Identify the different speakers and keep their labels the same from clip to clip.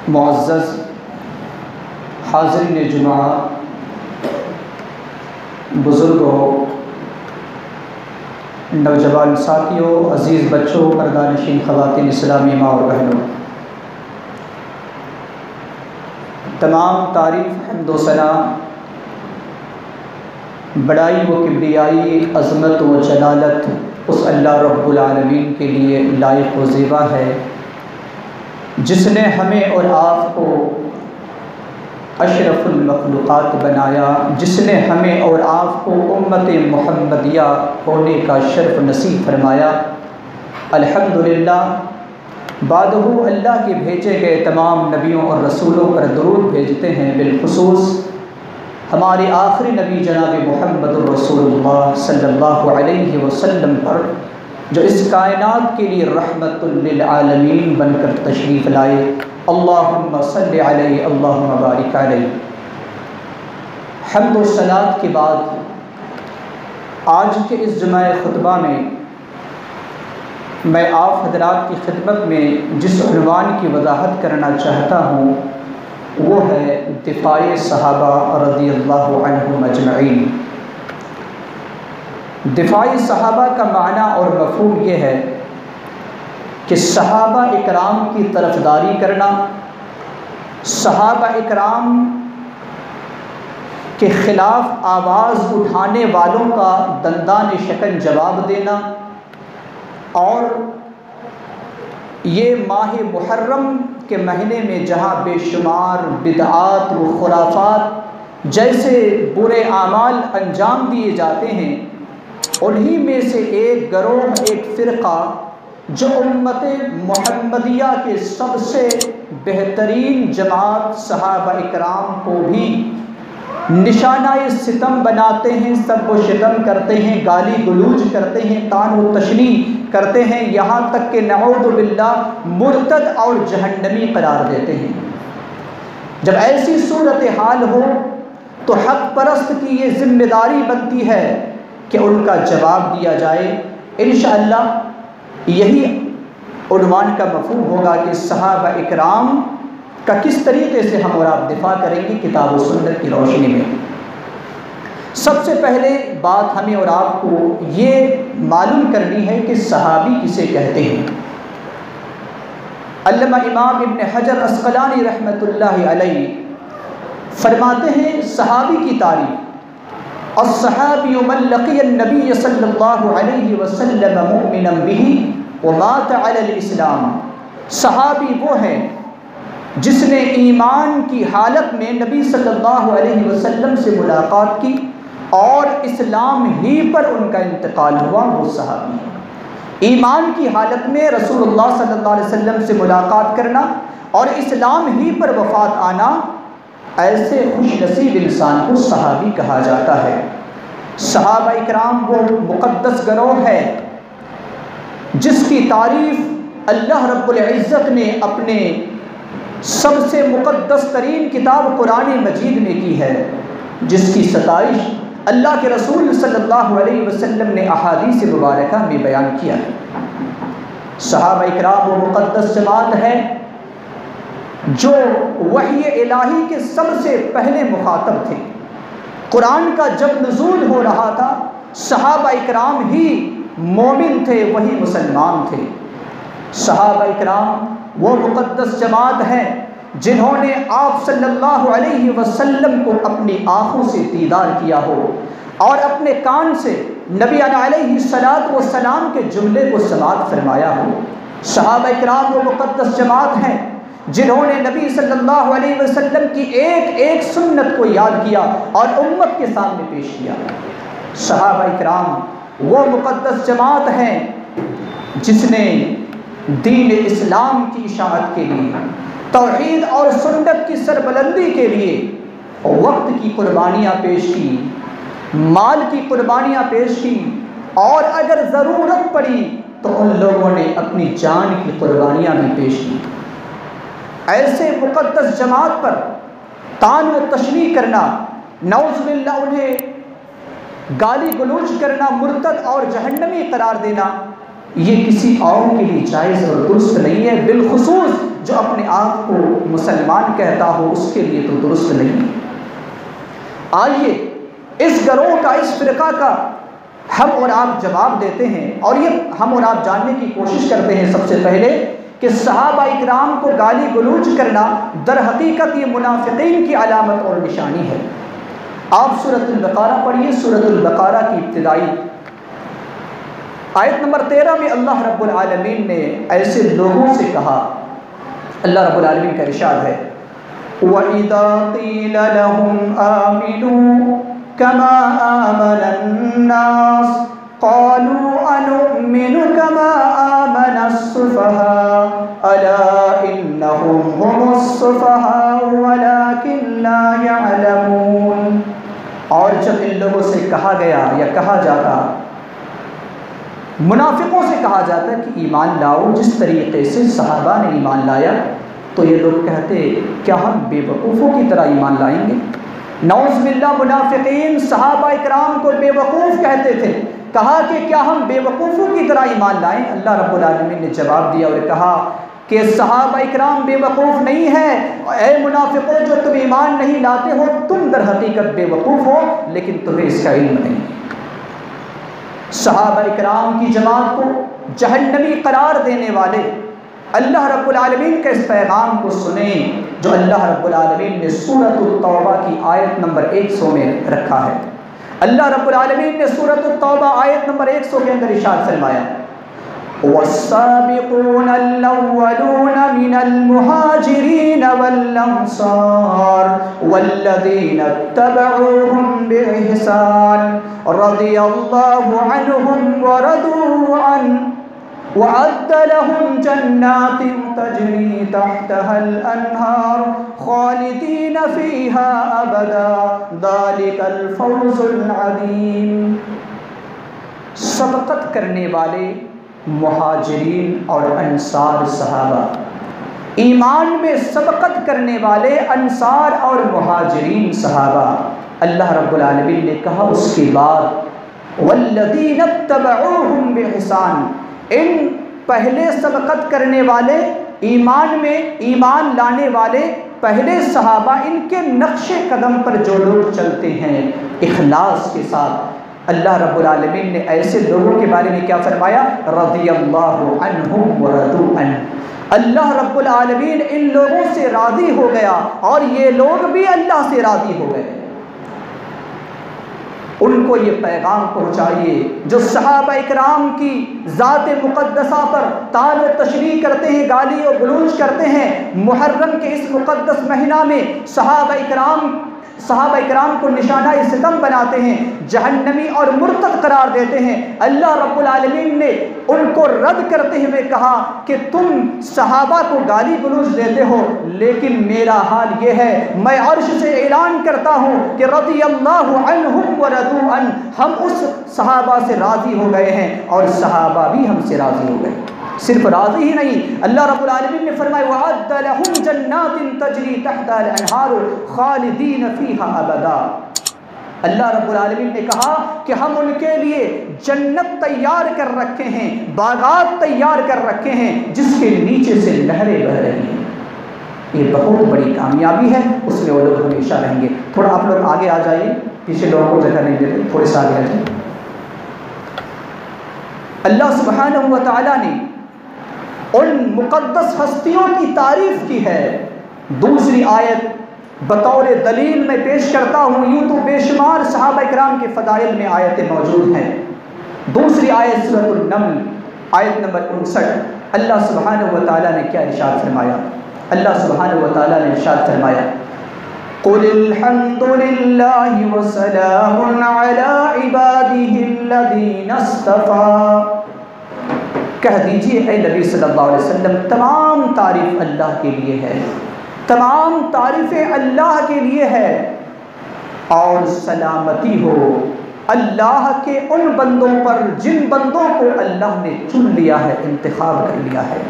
Speaker 1: معزز حاضرین جمعہ، بزرگوں، نوجوان ساتھیوں، عزیز بچوں، پردہ نشین خواتین، اسلامی ماں اور بہنوں، تمام تعریف، حمد و ثنا، بڑائی و کبریائی، عظمت و جلالت اس اللہ رب العالمین کے لیے لائق و زیبا ہے جس نے ہمیں اور آپ کو اشرف المخلوقات بنایا، جس نے ہمیں اور آپ کو امت محمدیہ ہونے کا شرف نصیب فرمایا۔ الحمدللہ، بعدہ اللہ کے بھیجے گئے تمام نبیوں اور رسولوں پر درود بھیجتے ہیں، بالخصوص ہمارے آخری نبی جناب محمد الرسول اللہ صلی اللہ علیہ وسلم پر، جو اس کائنات کے لیے رحمت للعالمین بن کر تشریف لائے۔ اللہم صلی علیہ، اللہم بارک علیہ۔ حمد و صلوات کے بعد آج کے اس جمعہ خطبہ میں آپ حضرات کی خدمت میں جس عنوان کی وضاحت کرنا چاہتا ہوں وہ ہے دفاع صحابہ رضی اللہ عنہم اجمعین۔ دفاع صحابہ کا معنی اور مفہوم یہ ہے کہ صحابہ اکرام کی طرفداری کرنا، صحابہ اکرام کے خلاف آواز اٹھانے والوں کا دندان شکن جواب دینا، اور یہ ماہ محرم کے مہینے میں جہاں بے شمار بدعات و خرافات جیسے برے اعمال انجام دیے جاتے ہیں، انہی میں سے ایک گروہ، ایک فرقہ جو امت محمدیہ کے سب سے بہترین جماعت صحابہ اکرام کو بھی نشانہ ستم بناتے ہیں، سب و شتم کرتے ہیں، گالی گلوچ کرتے ہیں، طعن و تشنیع کرتے ہیں، یہاں تک کہ نعوذ باللہ مرتد اور جہنمی قرار دیتے ہیں۔ جب ایسی صورتحال ہو تو حق پرست کی یہ ذمہ داری بنتی ہے کہ ان کا جواب دیا جائے۔ انشاءاللہ یہی عنوان کا مفہوم ہوگا کہ صحابہ اکرام کا کس طریقے سے ہم اور آپ دفاع کریں گے کتاب و سنت کی روشنی میں۔ سب سے پہلے بات ہمیں اور آپ کو یہ معلوم کرنی ہے کہ صحابی کسے کہتے ہیں۔ علامہ امام ابن حجر عسقلانی رحمۃ اللہ علیہ فرماتے ہیں صحابی کی تعریف: الصحابی من لقی النبی صلی اللہ علیہ وسلم مؤمنا بہ ومات علی الاسلام۔ صحابی وہ ہے جس نے ایمان کی حالت میں نبی صلی اللہ علیہ وسلم سے ملاقات کی اور اسلام ہی پر ان کا انتقال ہوا، وہ صحابی ہے۔ ایمان کی حالت میں رسول اللہ صلی اللہ علیہ وسلم سے ملاقات کرنا اور اسلام ہی پر وفات آنا، ایسے خوش نصیب انسان کو صحابی کہا جاتا ہے۔ صحابہ اکرام وہ مقدس گروہ ہے جس کی تعریف اللہ رب العزت نے اپنے سب سے مقدس ترین کتاب قرآن مجید میں کی ہے، جس کی ستائش اللہ کے رسول صلی اللہ علیہ وسلم نے احادیث مبارکہ میں بیان کیا ہے۔ صحابہ اکرام وہ مقدس جماعت ہے جو وحی الہی کے سب سے پہلے مخاطب تھے۔ قرآن کا جب نزول ہو رہا تھا، صحابہ اکرام ہی مومن تھے، وہی مسلمان تھے۔ صحابہ اکرام وہ مقدس جماعت ہے جنہوں نے آپ صلی اللہ علیہ وسلم کو اپنی آنکھوں سے دیدار کیا ہو اور اپنے کان سے نبی علیہ الصلوۃ والسلام کے جملے کو سماعت فرمایا ہو۔ صحابہ اکرام وہ مقدس جماعت ہیں جنہوں نے نبی صلی اللہ علیہ وسلم کی ایک ایک سنت کو یاد کیا اور امت کے سامنے پیش کیا۔ صحابہ اکرام وہ مقدس جماعت ہیں جس نے دین اسلام کی اشاعت کے لیے، توحید اور سنت کی سربلندی کے لیے وقت کی قربانیاں پیش کی، مال کی قربانیاں پیش کی، اور اگر ضرورت پڑی تو ان لوگوں نے اپنی جان کی قربانیاں بھی پیش کی۔ ایسے مقدس جماعت پر طعن و تشنیع کرنا، نعوذ باللہ انہیں گالی گلوچ کرنا، مرتد اور جہنمی قرار دینا، یہ کسی اور کے لیے جائز اور درست نہیں ہے، بالخصوص جو اپنے آپ کو مسلمان کہتا ہو اس کے لیے تو درست نہیں۔ آئیے اس گروہ کا، اس فرقہ کا ہم اور آپ جواب دیتے ہیں، اور یہ ہم اور آپ جاننے کی کوشش کرتے ہیں سب سے پہلے کہ صحابہ اکرام کو گالی گلوچ کرنا در حقیقت یہ منافقین کی علامت اور نشانی ہے۔ آپ سورۃ البقرہ پڑھیے، سورۃ البقرہ کی ابتدائی آیت نمبر 13 میں اللہ رب العالمین نے ایسے لوگوں سے کہا، اللہ رب العالمین کا ارشاد ہے وَإِذَا قِيلَ لَهُمْ آمِنُوا كَمَا آمَنَ النَّاسُ قَالُوا أَنُؤْمِنُ كَمَا آمَنَ السُّفَهَاءُ أَلَا إِنَّهُمْ هُمُ السُّفَهَاءُ وَلَكِنْ لَا يَعْلَمُونَ۔ اور جب ان لوگوں سے کہا گیا یا کہا جاتا، منافقوں سے کہا جاتا کہ ایمان لاؤ جس طریقے سے صحابہ نے ایمان لایا، تو یہ لوگ کہتے کیا ہم بے وقوفوں کی طرح ایمان لائیں گے؟ نعوذ باللہ، منافقین صحابہ اکرام کو بے وقوف کہتے تھے، کہا کہ کیا ہم بے وقوفوں کی طرح ایمان لائیں؟ اللہ رب العالمین نے جواب دیا اور کہا کہ صحابہ اکرام بے وقوف نہیں ہیں، اے منافقوں جو تم ایمان نہیں لاتے ہو تم در حقیقت بے وقوف ہو، لیکن تمہیں اس کا علم نہیں۔ صحابہ اکرام کی جماعت کو جہنمی قرار دینے والے اللہ رب العالمین کے اس پیغام کو سنیں جو اللہ رب العالمین نے سورۃ التوبہ کی آیت نمبر 100 میں رکھا ہے۔ اللہ رب العالمین نے سورۃ التوبہ آیت نمبر 100 کے اندر ارشاد فرمایا والسابقون الأولون من المهاجرين والأنصار والذين اتبعوهم بإحسان رضي الله عنهم ورضوا عنه وأعد لهم جنات تجري تحتها الأنهار خالدين فيها أبدا ذلك الفوز العظيم۔ سبقت کرنے والے مہاجرین اور انصار صحابہ، ایمان میں سبقت کرنے والے انصار اور مہاجرین صحابہ، اللہ رب العالمین نے کہا اس کے بعد والذین اتبعوہم بإحسان، ان پہلے سبقت کرنے والے، ایمان میں ایمان لانے والے پہلے صحابہ، ان کے نقش قدم پر جو لوگ چلتے ہیں اخلاص کے ساتھ، اللہ رب العالمین نے ایسے لوگوں کے بارے میں کیا فرمایا؟ رضی اللہ عنہم ورضوا عنہ، اللہ رب العالمین ان لوگوں سے راضی ہو گیا اور یہ لوگ بھی اللہ سے راضی ہو گئے۔ ان کو یہ پیغام پہنچائیے جو صحابہ اکرام کی ذات مقدسہ پر طعن و تشریح کرتے ہیں، گالی و گلوچ کرتے ہیں، محرم کے اس مقدس مہینہ میں صحابہ اکرام کو نشانہ ستم بناتے ہیں، جہنمی اور مرتد قرار دیتے ہیں۔ اللہ رب العالمین نے ان کو رد کرتے ہوئے کہا کہ تم صحابہ کو گالی گلوچ دیتے ہو، لیکن میرا حال یہ ہے، میں عرش سے اعلان کرتا ہوں کہ رضی اللہ عنہم ورضوا عنہ، ہم اس صحابہ سے راضی ہو گئے ہیں اور صحابہ بھی ہم سے راضی ہو گئے۔ صرف راضی ہی نہیں، اللہ رب العالمین نے فرمایا وَأَعَدَّ لَهُمْ جَنَّاتٍ تَجْرِي تَحْتَهَا الْأَنْهَارُ خَالِدِينَ فِيهَا أَبَدًا، اللہ رب العالمین نے کہا کہ ہم ان کے لیے جنت تیار کر رکھے ہیں، باغات تیار کر رکھے ہیں جس کے نیچے سے نہریں بہ رہی ہیں۔ یہ بہت بڑی کامیابی ہے، اس میں وہ لوگ ہمیشہ رہیں گے۔ تھوڑا آپ لوگ آگے آ جائیے، پیچھے لوگوں کو جگہ نہیں دیتے، تھوڑے سے آگے آ جائیں۔ اللہ سبحانہ و تعالیٰ نے ان مقدس ہستیوں کی تعریف کی ہے۔ دوسری آیت بطور دلیل میں پیش کرتا ہوں، یوں تو بے شمار صحابہ اکرام کے فضائل میں آیتیں موجود ہیں۔ دوسری آیت سورۃ النمل آیت نمبر 59، اللہ سبحانہ و تعالیٰ نے کیا ارشاد فرمایا؟ اللہ سبحانہ و تعالیٰ نے ارشاد فرمایا قُلِ الْحَمْدُ لِلَّهِ وَسَلَامٌ عَلَىٰ عِبَادِهِ الَّذِينَ اصْطَفَىٰ، کہہ دیجئے اے نبی صلی اللہ علیہ وسلم تمام تعریف اللہ کے لیے ہے، تمام تعریفیں اللہ کے لیے ہے، اور سلامتی ہو اللہ کے ان بندوں پر جن بندوں کو اللہ نے چن لیا ہے، انتخاب کر لیا ہے۔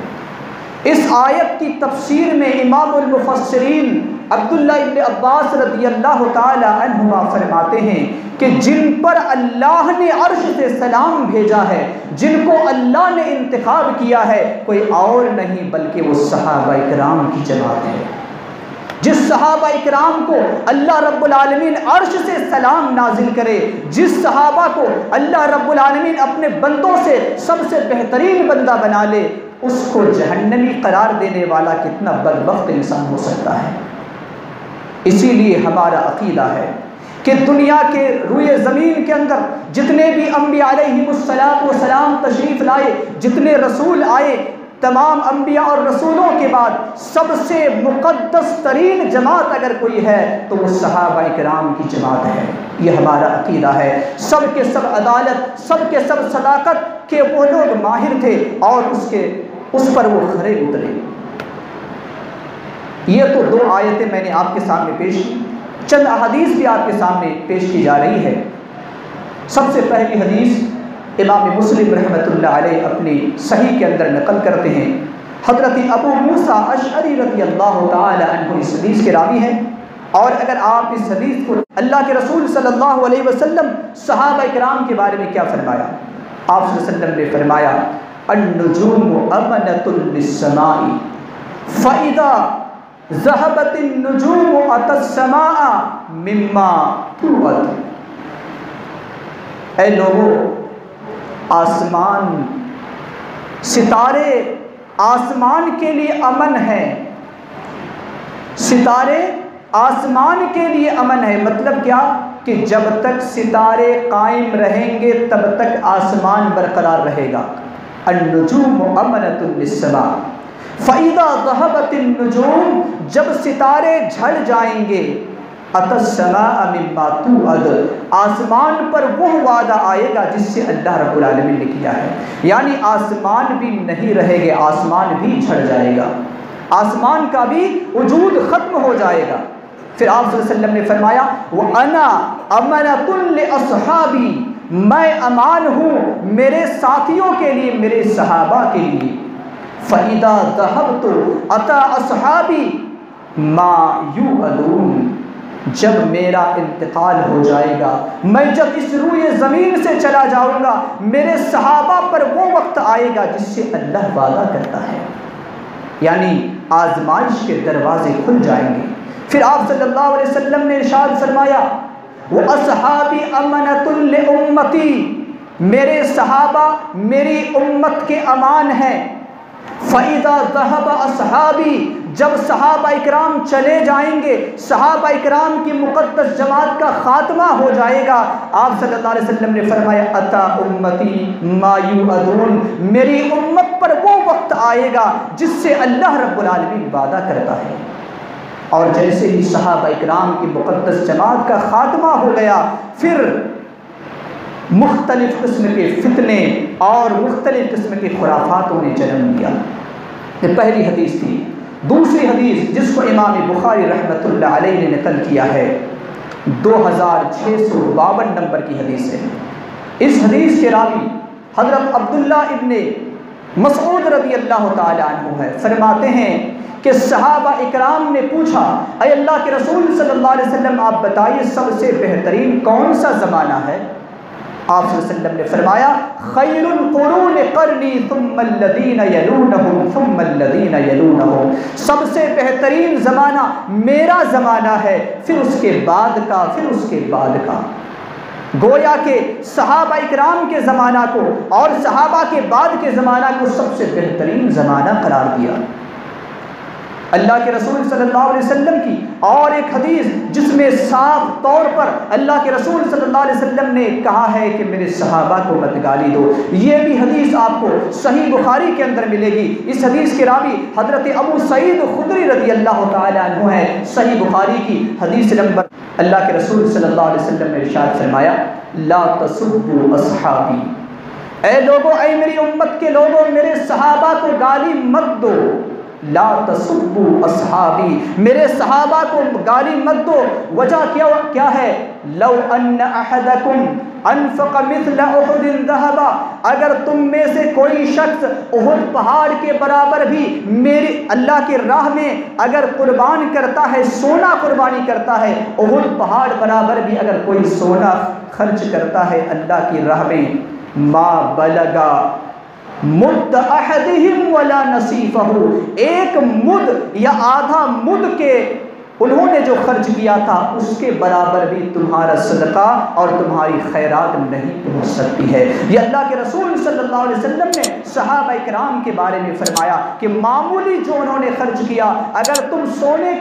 Speaker 1: اس آیت کی تفسیر میں امام المفسرین عبداللہ ابن عباس رضی اللہ تعالی عنہما فرماتے ہیں کہ جن پر اللہ نے عرش سے سلام بھیجا ہے، جن کو اللہ نے انتخاب کیا ہے، کوئی اور نہیں بلکہ وہ صحابہ اکرام کی جماعت ہے۔ جس صحابہ اکرام کو اللہ رب العالمین عرش سے سلام نازل کرے، جس صحابہ کو اللہ رب العالمین اپنے بندوں سے سب سے بہترین بندہ بنا لے، اس کو جہنمی قرار دینے والا کتنا بدبخت انسان ہو سکتا ہے۔ اسی لیے ہمارا عقیدہ ہے کہ دنیا کے روئے زمین کے اندر جتنے بھی انبیاء علیہم السلام تشریف لائے، جتنے رسول آئے، تمام انبیاء اور رسولوں کے بعد سب سے مقدس ترین جماعت اگر کوئی ہے تو وہ صحابہ اکرام کی جماعت ہے۔ یہ ہمارا عقیدہ ہے۔ سب کے سب عدالت، سب کے سب صداقت کے وہ لوگ ماہر تھے اور اس پر وہ کھرے اترے۔ یہ تو دو آیتیں میں نے آپ کے سامنے پیش کی، چند احادیث بھی آپ کے سامنے پیش کی جا رہی ہے۔ سب سے پہلی حدیث امام مسلم رحمۃ اللہ علیہ اپنی صحیح کے اندر نقل کرتے ہیں۔ حضرت ابو موسیٰ اشعری رضی اللہ تعالی عنہ اس حدیث کے راوی ہیں، اور اگر آپ اس حدیث کو اللہ کے رسول صلی اللہ علیہ وسلم صحابہ اکرام کے بارے میں کیا فرمایا، آپ صلی اللہ علیہ وسلم نے فرمایا النجوم امنۃ للسماء فاذا ذهبت النجوم اتى السماء مما توعد۔ اے لوگو، آسمان، ستارے آسمان کے لیے امن ہے، ستارے آسمان کے لیے امن ہے۔ مطلب کیا کہ جب تک ستارے قائم رہیں گے تب تک آسمان برقرار رہے گا۔ النجوم امنۃ للسماء فَإِذَا ذَهَبَتِ النُّجُومُ، جب ستارے جھڑ جائیں گے، أَتَى السَّمَاءَ مِمَّا تُوعَدُ، آسمان پر وہ وعدہ آئے گا جس سے اللہ رب العالمین نے کیا ہے۔ یعنی آسمان بھی نہیں رہے گے، آسمان بھی جھڑ جائے گا، آسمان کا بھی وجود ختم ہو جائے گا۔ پھر آپ صلی اللہ علیہ وسلم نے فرمایا وَأَنَا أَمَنَةٌ لِأَصْحَابِي، میں امان ہوں میرے ساتھیوں کے لیے، میرے صحابہ کے لیے۔ فَإِذَا ذَهَبْتُ أَتَى أَصْحَابِي مَا يُوعَدُونَ، جب میرا انتقال ہو جائے گا، میں جب اس روئے زمین سے چلا جاؤں گا، میرے صحابہ پر وہ وقت آئے گا جس سے اللہ وعدہ کرتا ہے، یعنی آزمائش کے دروازے کھل جائیں گے۔ پھر آپ صلی اللہ علیہ وسلم نے ارشاد فرمایا وَأَصْحَابِي أَمَنَةٌ لِأُمَّتِي، میرے صحابہ میری امت کے امان ہیں۔ فَإِذَا ذَهَبَ أَصْحَابِي، جب صحابہ اکرام چلے جائیں گے، صحابہ اکرام کی مقدس جماعت کا خاتمہ ہو جائے گا، آپ صلی اللہ علیہ وسلم نے فرمایا أَتَى أُمَّتِي مَا يُوعَدُونَ، میری امت پر وہ وقت آئے گا جس سے اللہ رب العالمین وعدہ کرتا ہے۔ اور جیسے ہی صحابہ اکرام کی مقدس جماعت کا خاتمہ ہو گیا، پھر مختلف قسم کے فتنے اور مختلف قسم کے خرافاتوں نے جنم لیا۔ یہ پہلی حدیث تھی۔ دوسری حدیث جس کو امام بخاری رحمۃ اللہ علیہ نے نقل کیا ہے، 2652 نمبر کی حدیث ہے۔ اس حدیث کے راوی حضرت عبداللہ ابن مسعود رضی اللہ تعالی عنہ ہے۔ فرماتے ہیں کہ صحابہ اکرام نے پوچھا اے اللہ کے رسول صلی اللہ علیہ وسلم، آپ بتائیے سب سے بہترین کون سا زمانہ ہے؟ آپ صلی اللہ علیہ وسلم نے فرمایا خیر القرون قرنی ثم الذین یلونہم ثم الذین یلونہم، سب سے بہترین زمانہ میرا زمانہ ہے، پھر اس کے بعد کا، پھر اس کے بعد کا۔ گویا کہ صحابہ اکرام کے زمانہ کو اور صحابہ کے بعد کے زمانہ کو سب سے بہترین زمانہ قرار دیا اللہ کے رسول صلی اللہ علیہ وسلم کی۔ اور ایک حدیث جس میں صاف طور پر اللہ کے رسول صلی اللہ علیہ وسلم نے کہا ہے کہ میرے صحابہ کو مت گالی دو، یہ بھی حدیث آپ کو صحیح بخاری کے اندر ملے گی۔ اس حدیث کے راوی حضرت ابو سعید خدری رضی اللہ تعالی عنہ ہے۔ صحیح بخاری کی حدیث نمبر، اللہ کے رسول صلی اللہ علیہ وسلم نے ارشاد فرمایا لا تسبوا اصحابی، اے لوگوں، اے میری امت کے لوگوں، میرے صحابہ کو گالی مت دو۔ لا تسبوا اصحابی، میرے صحابہ کو گالی مت دو۔ وجہ کیا ہے؟ لو ان احدکم انفق مثل احد ذهبا، اگر تم میں سے کوئی شخص احد پہاڑ کے برابر بھی میری اللہ کی راہ میں اگر قربان کرتا ہے، سونا قربانی کرتا ہے، احد پہاڑ برابر بھی اگر کوئی سونا خرچ کرتا ہے اللہ کی راہ میں، ما بلغا مد احدہم ولا نصیفہ، ایک مد یا آدھا مد کے انہوں نے جو خرچ کیا تھا اس کے برابر بھی تمہارا صدقہ اور تمہاری خیرات نہیں پہنچ سکتی ہے۔ یہ اللہ کے رسول صلی اللہ علیہ وسلم نے صحابہ کرام کے بارے میں فرمایا کہ معمولی جو انہوں نے خرچ کیا، اگر تم سونے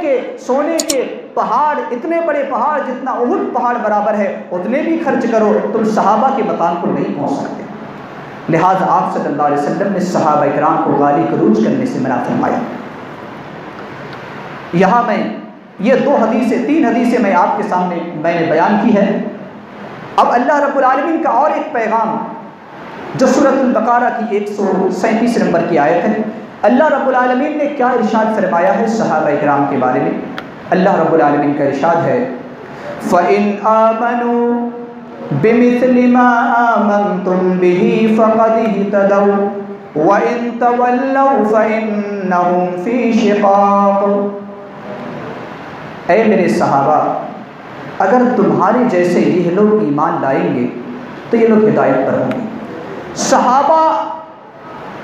Speaker 1: کے پہاڑ، اتنے بڑے پہاڑ جتنا احد پہاڑ برابر ہے، اتنے بھی خرچ کرو، تم صحابہ کے مقام کو نہیں پہنچ سکتے۔ لہٰذا آپ صلی اللہ علیہ وسلم نے صحابہ کرام کو گالی گلوچ کرنے سے منع فرمایا۔ یہاں میں یہ تین حدیثیں میں آپ کے سامنے میں نے بیان کی ہے۔ اب اللہ رب العالمین کا اور ایک پیغام جو سورۃ البقرہ کی 137 نمبر کی آیت ہے، اللہ رب العالمین نے کیا ارشاد فرمایا ہے صحابہ کرام کے بارے میں۔ اللہ رب العالمین کا ارشاد ہے فَإِنْ آمَنُوا بِمِثْلِ مَا آمَنْتُمْ بِهِ فَقَدِ اهْتَدَوْا وَإِنْ تَوَلَّوْا فَإِنَّهُمْ فِي شِقَاقٍ۔ اے میرے صحابہ، اگر تمہارے جیسے یہ لوگ ایمان لائیں گے تو یہ لوگ ہدایت پر ہوں گے۔ صحابہ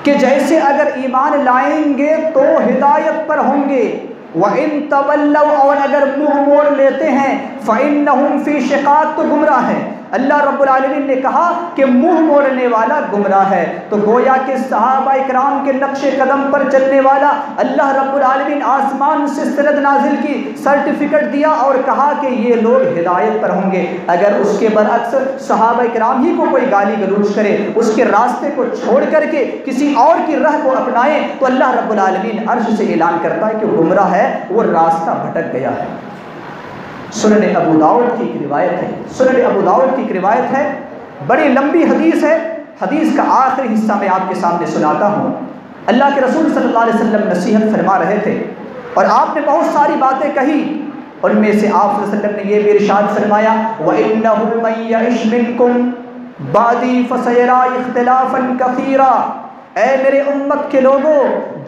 Speaker 1: کے جیسے اگر ایمان لائیں گے تو ہدایت پر ہوں گے۔ وَإِن تَوَلَّوْا، اور اگر منہ موڑ لیتے ہیں، فَإِنَّهُمْ فِي شِقَاقٍ، تو گمراہ ہیں۔ اللہ رب العالمین نے کہا کہ منہ موڑنے والا گمراہ ہے، تو گویا کہ صحابہ اکرام کے نقش قدم پر چلنے والا اللہ رب العالمین آسمان سے سند نازل کی، سرٹیفکیٹ دیا اور کہا کہ یہ لوگ ہدایت پر ہوں گے۔ اگر اس کے برعکس صحابہ اکرام ہی کو کوئی گالی گلوچ کرے، اس کے راستے کو چھوڑ کر کے کسی اور کی راہ کو اپنائے، تو اللہ رب العالمین عرش سے اعلان کرتا ہے کہ وہ گمراہ ہے، وہ راستہ بھٹک گیا ہے۔ سنن ابو داؤد کی ایک روایت ہے، بڑی لمبی حدیث ہے۔ حدیث کا آخری حصہ میں آپ کے سامنے سناتا ہوں۔ اللہ کے رسول صلی اللہ علیہ وسلم نصیحت فرما رہے تھے اور آپ نے بہت ساری باتیں کہی، ان میں سے آپ صلی اللہ علیہ وسلم نے یہ بھی ارشاد فرمایا وَإِنَّهُ مَن يَعِشْ مِنكُم بَعْدِي فَسَيَرَىٰ اخْتِلَافًا كَثِيرًا۔ اے میرے امت کے لوگوں،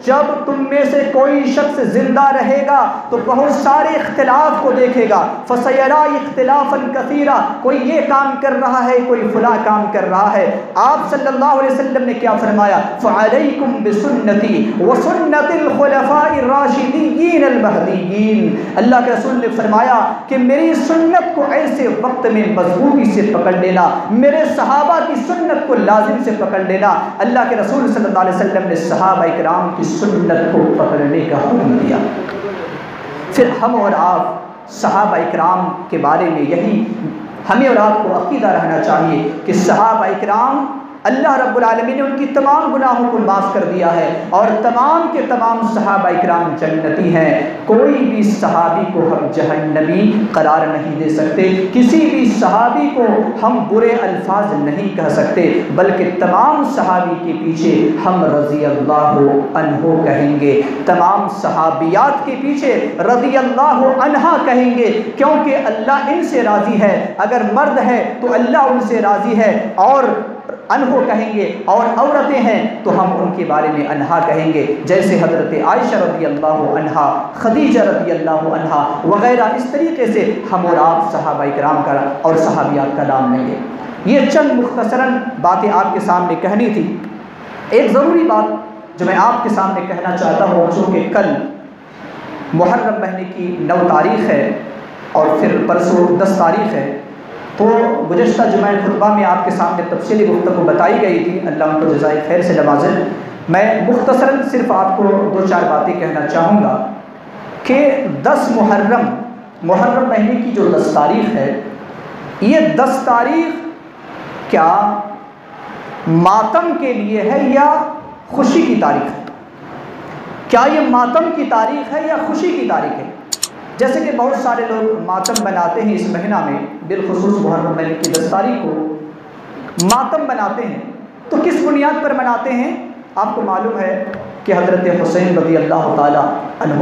Speaker 1: جب تم میں سے کوئی شخص زندہ رہے گا تو بہت سارے اختلاف کو دیکھے گا۔ فَسَيَرَىٰ اخْتِلَافًا كَثِيرًا، کوئی یہ کام کر رہا ہے، کوئی فلاں کام کر رہا ہے۔ آپ صلی اللہ علیہ وسلم نے کیا فرمایا؟ فَعَلَيْكُمْ بِسُنَّتِي وَسُنَّتِ الْخُلَفَاءِ الرَّاشِدِيِّينَ الْمَهْدِيِّينَ۔ اللہ کے رسول نے فرمایا کہ میری سنت کو ایسے وقت میں مضبوطی سے پکڑ لینا، میرے صحابہ کی سنت کو لازم سے پکڑ لینا۔ اللہ کے رسول صلی اللہ علیہ وسلم نے صحابہ کرام کی سنت کو پکڑنے کا حکم دیا۔ پھر ہم اور آپ صحابہ کرام کے بارے میں یہی ہمیں اور آپ کو عقیدہ رہنا چاہیے کہ صحابہ کرام اللہ رب العالمین نے ان کی تمام گناہوں کو معاف کر دیا ہے اور تمام کے تمام صحابہ کرام جنتی ہیں۔ کوئی بھی صحابی کو ہم جہنمی قرار نہیں دے سکتے، کسی بھی صحابی کو ہم برے الفاظ نہیں کہہ سکتے، بلکہ تمام صحابی کے پیچھے ہم رضی اللہ عنہ کہیں گے، تمام صحابیات کے پیچھے رضی اللہ عنہا کہیں گے، کیونکہ اللہ ان سے راضی ہے۔ اگر مرد ہے تو اللہ ان سے راضی ہے اور انہو کہیں گے، اور عورتیں ہیں تو ہم ان کے بارے میں انہا کہیں گے، جیسے حضرت عائشہ رضی اللہ عنہا، خدیجہ رضی اللہ عنہا وغیرہ۔ اس طریقے سے ہم اور آپ صحابہ کرام کا اور صحابیات کا نام لیں گے۔ یہ چند مختصراً باتیں آپ کے سامنے کہنی تھی۔ ایک ضروری بات جو میں آپ کے سامنے کہنا چاہتا ہوں، چونکہ کل محرم مہینے کی 9 تاریخ ہے اور پھر پرسوں 10 تاریخ ہے، تو گزشتہ جمعہ خطبہ میں آپ کے سامنے تفصیلی گفتگو بتائی گئی تھی، اللہ ان کو جزائے خیر سے نوازے۔ میں مختصراً صرف آپ کو 2-4 باتیں کہنا چاہوں گا کہ 10 محرم مہینے کی جو 10 تاریخ ہے، یہ 10 تاریخ کیا ماتم کے لیے ہے یا خوشی کی تاریخ ہے؟ کیا یہ ماتم کی تاریخ ہے یا خوشی کی تاریخ ہے؟ جیسے کہ بہت سارے لوگ ماتم بناتے ہیں اس مہینہ میں، بالخصوص محرم مہینے کی 10 تاریخ کو ماتم بناتے ہیں، تو کس بنیاد پر مناتے ہیں؟ آپ کو معلوم ہے کہ کہ حضرت حسین رضی اللہ تعالیٰ عنہ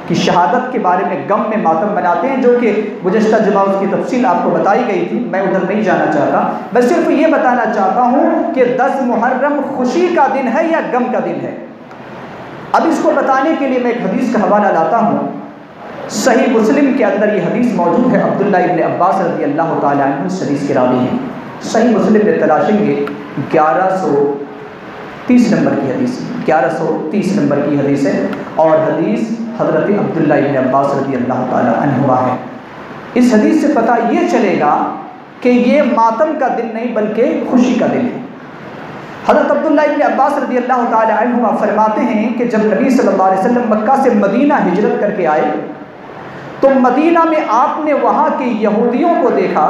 Speaker 1: کی شہادت کے بارے میں غم میں ماتم مناتے ہیں، جو کہ گزشتہ جمعہ اس کی تفصیل آپ کو بتائی گئی تھی، میں ادھر نہیں جانا چاہتا۔ میں صرف یہ بتانا چاہتا ہوں کہ 10 محرم خوشی کا دن ہے یا غم کا دن ہے۔ اب اس کو بتانے کے لیے میں ایک حدیث کا حوالہ لاتا ہوں۔ صحیح مسلم کے اندر یہ حدیث موجود ہے، عبداللہ ابن عباس رضی اللہ تعالیٰ عنہ اس حدیث کے راوی ہیں۔ صحیح مسلم میں تلاشیں گے 1130 نمبر کی حدیث، 1130 نمبر کی حدیث ہے، اور حدیث حضرت عبداللہ ابن عباس رضی اللہ تعالیٰ عنہ ہے۔ اس حدیث سے پتہ یہ چلے گا کہ یہ ماتم کا دن نہیں بلکہ خوشی کا دن ہے۔ حضرت عبداللہ ابن عباس رضی اللہ تعالیٰ عنہ فرماتے ہیں کہ جب نبی صلی اللہ علیہ وسلم مکہ سے مدینہ ہجرت کر کے آئے تو مدینہ میں آپ نے وہاں کے یہودیوں کو دیکھا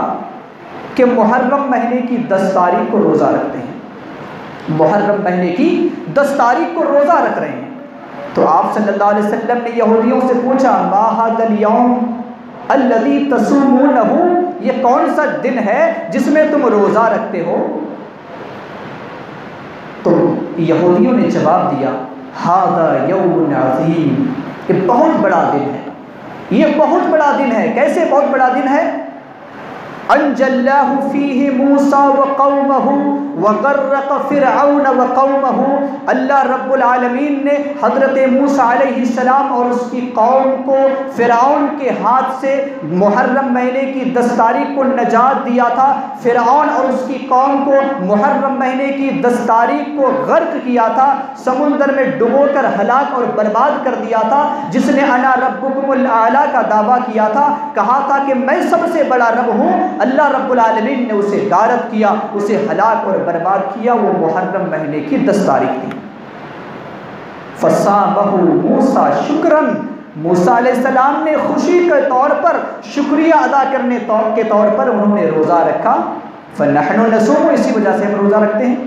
Speaker 1: کہ محرم مہینے کی 10 تاریخ کو روزہ رکھتے ہیں، محرم مہینے کی 10 تاریخ کو روزہ رکھ رہے ہیں۔ تو آپ صلی اللہ علیہ وسلم نے یہودیوں سے پوچھا ما ھذا اليوم الذی تصومونہ، یہ کون سا دن ہے جس میں تم روزہ رکھتے ہو؟ تو یہودیوں نے جواب دیا ھذا یوم عظیم، یہ بہت بڑا دن ہے، یہ بہت بڑا دن ہے۔ کیسے بہت بڑا دن ہے؟ انجى الله فيه موسى وقومه وغرق فرعون وقومه، اللہ رب العالمین نے حضرت موسیٰ علیہ السلام اور اس کی قوم کو فرعون کے ہاتھ سے محرم مہینے کی 10 تاریخ کو نجات دیا تھا۔ فرعون اور اس کی قوم کو محرم مہینے کی 10 تاریخ کو غرق کیا تھا، سمندر میں ڈبو کر ہلاک اور برباد کر دیا تھا۔ جس نے انا ربکم الاعلیٰ کا دعویٰ کیا تھا، کہا تھا کہ میں سب سے بڑا رب ہوں، اللہ رب العالمین نے اسے غارت کیا، اسے ہلاک اور برباد کیا۔ وہ محرم مہینے کی 10 تاریخ تھی۔ فصامہ موسیٰ شکراً، موسیٰ علیہ السلام نے خوشی کے طور پر، شکریہ ادا کرنے کے طور پر انہوں نے روزہ رکھا۔ فنحن نصوم، اسی وجہ سے ہم روزہ رکھتے ہیں۔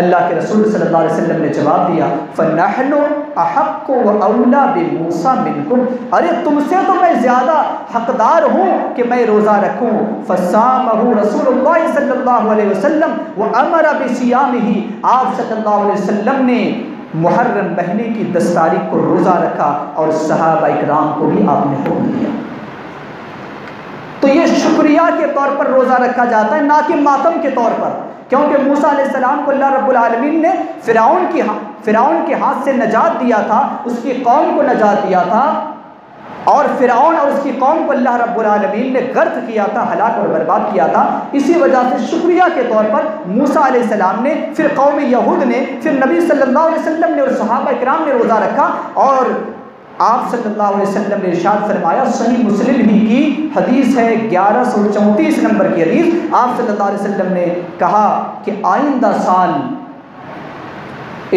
Speaker 1: اللہ کے رسول صلی اللہ علیہ وسلم نے جواب دیا فَنَحْنُ أَحَقُّ وَأَوْلَى بِمُوسَىٰ مِنْكُمْ، ارے تم سے تو میں زیادہ حقدار ہوں کہ میں روزہ رکھوں۔ فَصَامَهُ رسول اللہ صلی اللہ علیہ وسلم وَأَمَرَ بِصِيَامِهِ، آپ صلی اللہ علیہ وسلم نے محرم مہینے کی 10 تاریخ کو روزہ رکھا اور صحابہ اکرام کو بھی آپ نے حکم دیا۔ تو یہ شکریہ کے طور پر روزہ رکھا جاتا ہے، نہ کہ ماتم کے طور پر، کیونکہ موسیٰ علیہ السلام کو اللہ رب العالمین نے فرعون کے ہاتھ سے نجات دیا تھا، اس کی قوم کو نجات دیا تھا، اور فرعون اور اس کی قوم کو اللہ رب العالمین نے غرق کیا تھا، ہلاک اور برباد کیا تھا۔ اسی وجہ سے شکریہ کے طور پر موسیٰ علیہ السلام نے، پھر قوم یہود نے، پھر نبی صلی اللہ علیہ وسلم نے اور صحابہ اکرام نے روزہ رکھا، اور آپ صلی اللہ علیہ وسلم نے ارشاد فرمایا، صحیح مسلم ہی کی حدیث ہے 1134 نمبر کی حدیث، آپ صلی اللہ علیہ وسلم نے کہا کہ آئندہ سال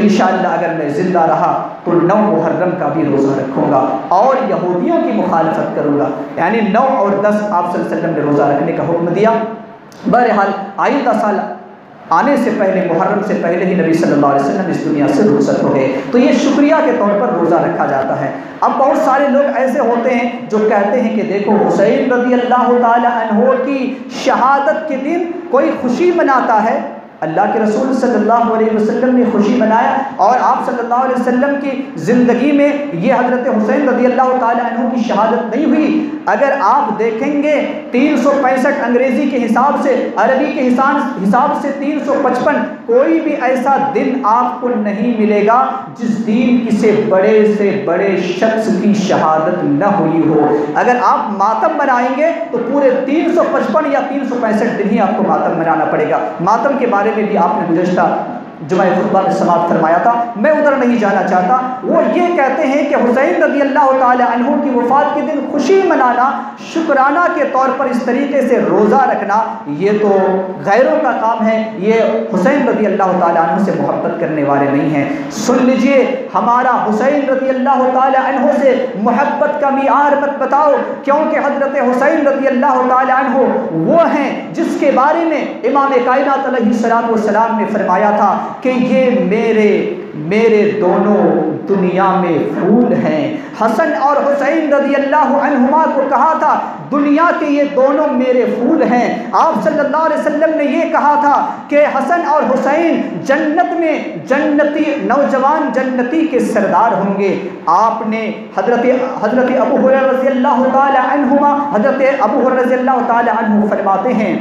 Speaker 1: انشاءاللہ اگر میں زندہ رہا تو 9 محرم کا بھی روزہ رکھوں گا اور یہودیوں کی مخالفت کروں گا، یعنی 9 اور 10 آپ صلی اللہ علیہ وسلم نے روزہ رکھنے کا حکم دیا۔ بہرحال آئندہ سال آنے سے پہلے، محرم سے پہلے ہی نبی صلی اللہ علیہ وسلم اس دنیا سے رخصت ہو گئے، تو یہ شکریہ کے طور پر روزہ رکھا جاتا ہے۔ اب بہت سارے لوگ ایسے ہوتے ہیں جو کہتے ہیں کہ دیکھو حسین رضی اللہ تعالی عنہ کی شہادت کے دن کوئی خوشی مناتا ہے، اللہ کے رسول صلی اللہ علیہ وسلم نے خوشی منایا، اور آپ صلی اللہ علیہ وسلم کی زندگی میں یہ حضرت حسین رضی اللہ تعالی عنہ کی شہادت نہیں ہوئی۔ اگر آپ دیکھیں گے 365 انگریزی کے حساب سے، عربی کے حساب سے 355، کوئی بھی ایسا دن آپ کو نہیں ملے گا جس دن کسی بڑے سے بڑے شخص کی شہادت نہ ہوئی ہو۔ اگر آپ ماتم منائیں گے تو پورے 355 یا 365 دن ہی آپ کو ماتم منانا پڑے گا۔ ماتم کے بارے میں بھی آپ نے گزشتہ جمعہ خطبہ میں سماعت فرمایا تھا، میں ادھر نہیں جانا چاہتا۔ وہ یہ کہتے ہیں کہ حسین رضی اللہ تعالی عنہ کی وفات کے دن خوشی منانا، شکرانہ کے طور پر اس طریقے سے روزہ رکھنا، یہ تو غیروں کا کام ہے، یہ حسین رضی اللہ تعالی عنہ سے محبت کرنے والے نہیں ہیں۔ سن لیجئے، ہمارا حسین رضی اللہ تعالی عنہ سے محبت کا معیار مت بتاؤ، کیونکہ حضرت حسین رضی اللہ تعالی عنہ وہ ہیں جس کے بارے میں امام کائنات علیہ السلام نے فرمایا تھا کہ یہ میرے دونوں دنیا میں پھول ہیں۔ حسن اور حسین رضی اللہ عنہما کو کہا تھا دنیا کے یہ دونوں میرے پھول ہیں۔ آپ صلی اللہ علیہ وسلم نے یہ کہا تھا کہ حسن اور حسین جنت میں جنتی نوجوان جنتی کے سردار ہوں گے۔ آپ نے حضرت ابو ہریرہ رضی اللہ تعالی عنہما، حضرت ابو ہریرہ رضی اللہ تعالی عنہ فرماتے ہیں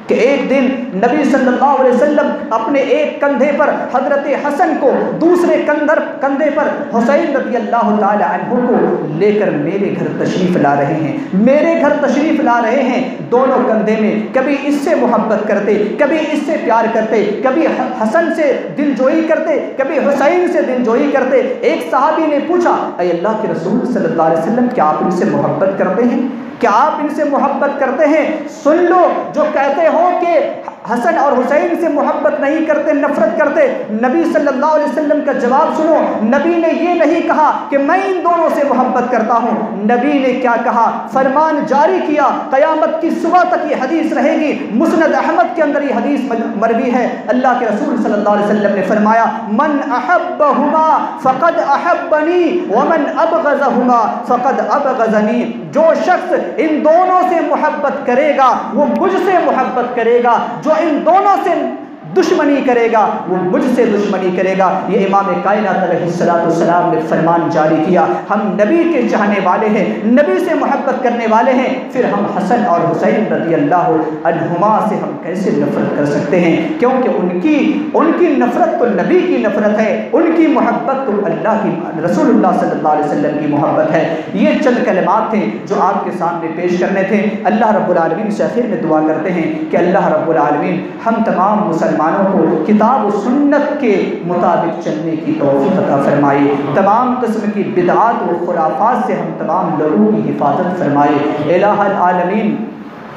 Speaker 1: کہ ایک دن نبی صلی اللہ علیہ وسلم اپنے ایک کندھے پر حضرت حسن کو، دوسرے کندھے پر حسین رضی اللہ تعالی عنہ کو لے کر میرے گھر تشریف لا رہے ہیں، میرے گھر تشریف لا رہے ہیں۔ دونوں کندھے میں کبھی اس سے محبت کرتے، کبھی اس سے پیار کرتے، کبھی حسن سے دلجوئی کرتے، کبھی حسین سے دلجوئی کرتے۔ ایک صحابی نے پوچھا، اے اللہ کے رسول صلی اللہ علیہ وسلم، کیا آپ ان سے محبت کرتے ہیں؟ کیا آپ ان سے محبت کرتے ہیں؟ سن لو، جو کہتے ہو کہ حسن اور حسین سے محبت نہیں کرتے، نفرت کرتے، نبی صلی اللہ علیہ وسلم کا جواب سنو۔ نبی نے یہ نہیں کہا کہ میں ان دونوں سے محبت کرتا ہوں، نبی نے کیا کہا؟ فرمان جاری کیا، قیامت کی صبح تک یہ حدیث رہے گی۔ مسند احمد کے اندر یہ حدیث مروی ہے، اللہ کے رسول صلی اللہ علیہ وسلم نے فرمایا، من احبہما فقد احبنی ومن ابغضہما فقد ابغضنی۔ جو شخص ان دونوں سے محبت کرے گا وہ مجھ سے محبت کرے گا، جو ان دونوں سے دشمنی کرے گا وہ مجھ سے دشمنی کرے گا۔ یہ امام کائنات علیہ السلام نے فرمان جاری کیا۔ ہم نبی کے چاہنے والے ہیں، نبی سے محبت کرنے والے ہیں، پھر ہم حسن اور حسین رضی اللہ عنہما سے ہم کیسے نفرت کر سکتے ہیں؟ کیونکہ ان کی نفرت تو نبی کی نفرت ہے، ان کی محبت تو اللہ کی، رسول اللہ صلی اللہ علیہ وسلم کی محبت ہے۔ یہ چند کلمات تھے جو آپ کے سامنے پیش کرنے تھے۔ اللہ رب العالمین سے آخر میں دعا کرتے ہیں کہ اللہ رب العالمین ہم تمام مسلمانوں کو کتاب و سنت کے مطابق چلنے کی توفیق عطا فرمائے، تمام قسم کی بدعات و خرافات سے ہم تمام لوگوں کی حفاظت فرمائے۔ الہ العالمین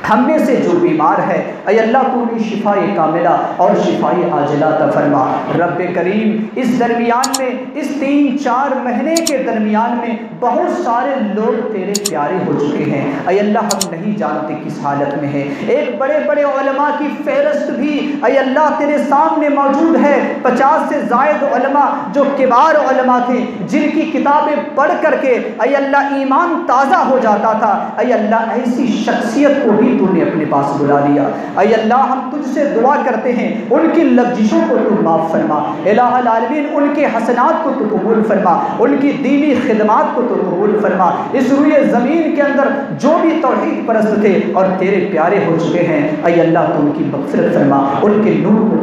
Speaker 1: ہم میں سے جو بیمار ہے، اے اللہ تو انہیں شفائے کاملہ اور شفائے عاجلہ عطا فرما۔ رب کریم اس درمیان میں، اس 3-4 مہینے کے درمیان میں بہت سارے لوگ تیرے پیارے ہو چکے ہیں، اے اللہ ہم نہیں جانتے کس حالت میں ہیں۔ ایک بڑے بڑے علماء کی فہرست بھی اے اللہ تیرے سامنے موجود ہے، 50 سے زائد علماء جو کبار علماء تھے، جن کی کتابیں پڑھ کر کے اے اللہ ایمان تازہ ہو جاتا تھا۔ اے اللہ ایسی شخصیت کو بھی تو نے اپنے پاس بلا لیا۔ اے اللہ ہم تجھ سے دعا کرتے ہیں ان کی لغزشوں کو تو معاف فرما، الہ العالمین ان کے حسنات کو تو قبول فرما، ان کی دینی خدمات کو تو قبول فرما۔ اس روئے زمین کے اندر جو بھی توحید پرست تھے اور تیرے پیارے ہو چکے ہیں، اے اللہ تو ان کی مغفرت فرما، ان کے نور کو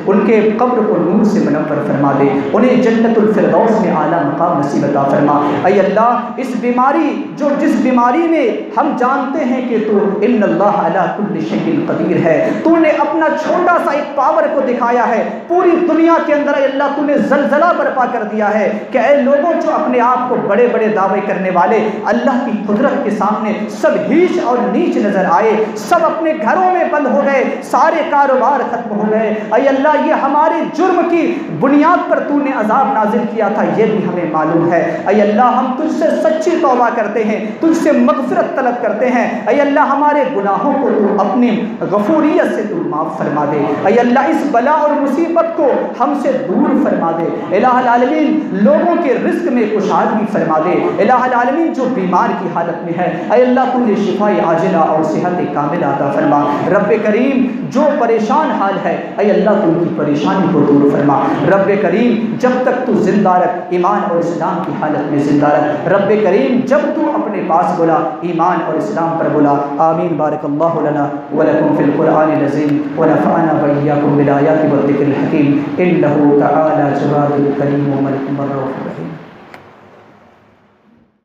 Speaker 1: ان کے قبر کو نور سے منور فرما دے، انہیں جنت الفردوس میں اعلیٰ مقام نصیب عطا فرما۔ اے اللہ اس بیماری جس بیماری میں ہم جانتے ہیں کہ تو ان اللہ علی کل شیء قدیر ہے، تو نے اپنا چھوٹا سا ایک پاور کو دکھایا ہے، پوری دنیا کے اندر اے اللہ تو نے زلزلہ برپا کر دیا ہے کہ اے لوگوں جو اپنے آپ کو بڑے بڑے دعوے کرنے والے، اللہ کی قدرت کے سامنے سب ہیچ اور نیچ نظر آئے، سب اپنے گھروں میں بند ہو گئے، سارے کاروبار ختم ہو گئے۔ اے اللہ یہ ہمارے جرم کی بنیاد پر تو نے عذاب نازل کیا تھا، یہ بھی ہمیں معلوم ہے۔ اے اللہ ہم تجھ سے سچی توبہ کرتے ہیں، تجھ سے مغفرت طلب کرتے ہیں۔ اے اللہ ہمارے گناہوں کو تو اپنی غفوریت سے تو معاف فرما دے۔ اے اللہ اس بلا اور مصیبت کو ہم سے دور فرما دے۔ الہ العالمین لوگوں کے رزق میں کشادگی فرما دے۔ الہ العالمین جو بیمار کی حالت میں ہے، اے اللہ تو نے شفائے عاجلہ اور صحت کاملہ عطا فرما۔ رب کریم جو پریشان حال ہے، اے اللہ تو ان کی پریشانی کو دور فرما۔ رب کریم جب تک تو زندہ رکھ، ایمان اور اسلام کی حالت میں زندہ رکھ۔ رب کریم جب تو اپنے پاس بلا، ایمان اور اسلام پر بلا۔ آمین۔ بارک اللہ لنا ولکم فی القرآن العظیم ونفعنا وإیاکم بالآیات والذکر الحکیم، انہ تعالی جواد کریم ملک الرؤوف الرحیم۔